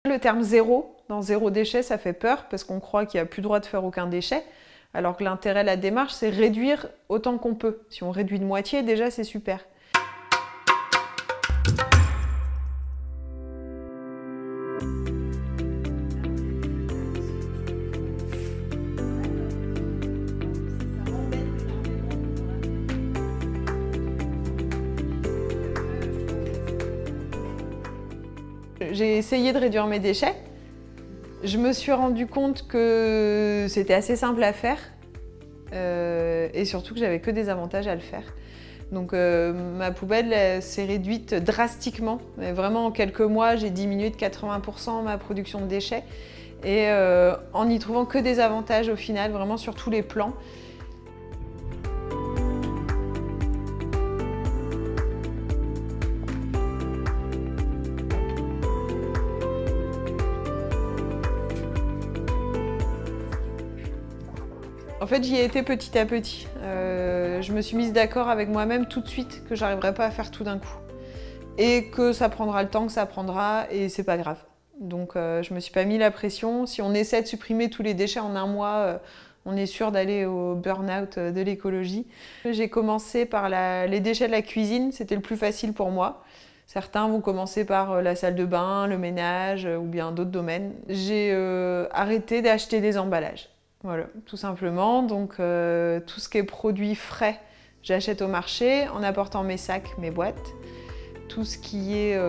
Le terme zéro, dans zéro déchet, ça fait peur parce qu'on croit qu'il n'y a plus le droit de faire aucun déchet. Alors que l'intérêt de la démarche, c'est réduire autant qu'on peut. Si on réduit de moitié, déjà, c'est super. J'ai essayé de réduire mes déchets. Je me suis rendu compte que c'était assez simple à faire et surtout que j'avais que des avantages à le faire. Donc ma poubelle s'est réduite drastiquement. Mais vraiment en quelques mois, j'ai diminué de 80% ma production de déchets et en n'y trouvant que des avantages au final, vraiment sur tous les plans. En fait, j'y ai été petit à petit. Je me suis mise d'accord avec moi-même tout de suite que j'arriverais pas à faire tout d'un coup. Et que ça prendra le temps que ça prendra et c'est pas grave. Donc je me suis pas mis la pression. Si on essaie de supprimer tous les déchets en un mois, on est sûr d'aller au burn-out de l'écologie. J'ai commencé par les déchets de la cuisine, c'était le plus facile pour moi. Certains vont commencer par la salle de bain, le ménage ou bien d'autres domaines. J'ai arrêté d'acheter des emballages. Voilà, tout simplement. Donc tout ce qui est produit frais, j'achète au marché en apportant mes sacs, mes boîtes. Tout ce qui est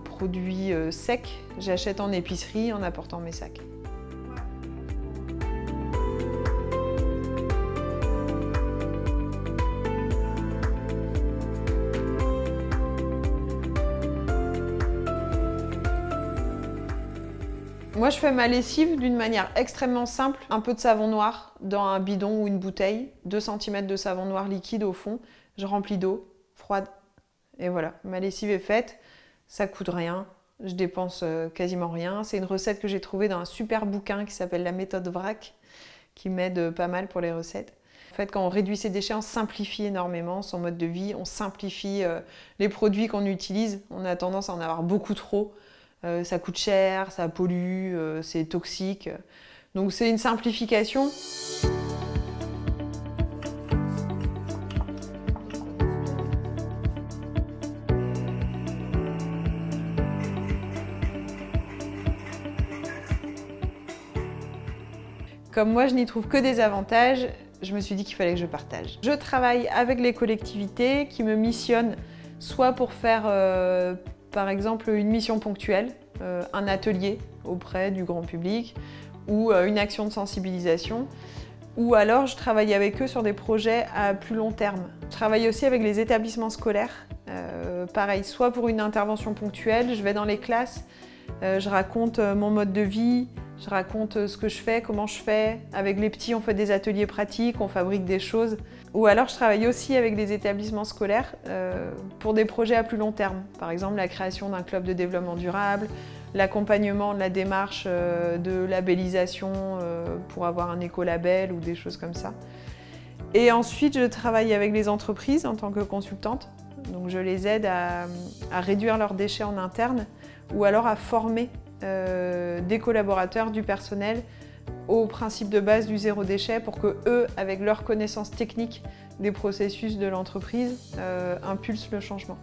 produit sec, j'achète en épicerie en apportant mes sacs. Moi, je fais ma lessive d'une manière extrêmement simple. Un peu de savon noir dans un bidon ou une bouteille, 2 cm de savon noir liquide au fond. Je remplis d'eau froide et voilà, ma lessive est faite. Ça coûte rien, je dépense quasiment rien. C'est une recette que j'ai trouvée dans un super bouquin qui s'appelle La méthode VRAC, qui m'aide pas mal pour les recettes. En fait, quand on réduit ses déchets, on simplifie énormément son mode de vie, on simplifie les produits qu'on utilise. On a tendance à en avoir beaucoup trop. Ça coûte cher, ça pollue, c'est toxique. Donc c'est une simplification. Comme moi, je n'y trouve que des avantages, je me suis dit qu'il fallait que je partage. Je travaille avec les collectivités qui me missionnent soit pour faire par exemple une mission ponctuelle, un atelier auprès du grand public ou une action de sensibilisation. Ou alors je travaille avec eux sur des projets à plus long terme. Je travaille aussi avec les établissements scolaires. Pareil, soit pour une intervention ponctuelle, je vais dans les classes, je raconte mon mode de vie, je raconte ce que je fais, comment je fais. Avec les petits, on fait des ateliers pratiques, on fabrique des choses. Ou alors je travaille aussi avec des établissements scolaires pour des projets à plus long terme. Par exemple, la création d'un club de développement durable, l'accompagnement de la démarche de labellisation pour avoir un écolabel ou des choses comme ça. Et ensuite, je travaille avec les entreprises en tant que consultante. Donc je les aide à réduire leurs déchets en interne ou alors à former des collaborateurs, du personnel au principe de base du zéro déchet pour que eux, avec leurs connaissances techniques des processus de l'entreprise, impulsent le changement.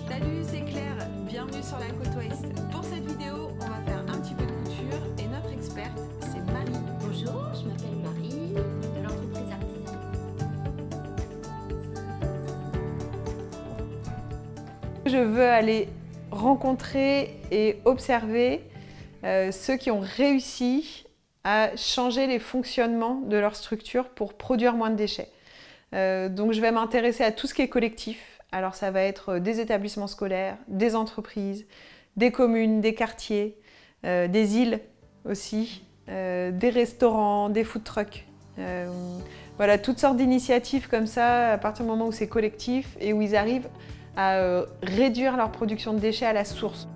Salut, c'est Claire, bienvenue sur la côte ouest. Pour cette vidéo, on va faire un petit peu de couture et notre experte, c'est Marie. Bonjour, je m'appelle Marie, de l'entreprise Artisan. Je veux aller rencontrer et observer ceux qui ont réussi à changer les fonctionnements de leur structure pour produire moins de déchets. Donc je vais m'intéresser à tout ce qui est collectif. Alors ça va être des établissements scolaires, des entreprises, des communes, des quartiers, des îles aussi, des restaurants, des food trucks. Voilà, toutes sortes d'initiatives comme ça à partir du moment où c'est collectif et où ils arrivent à réduire leur production de déchets à la source.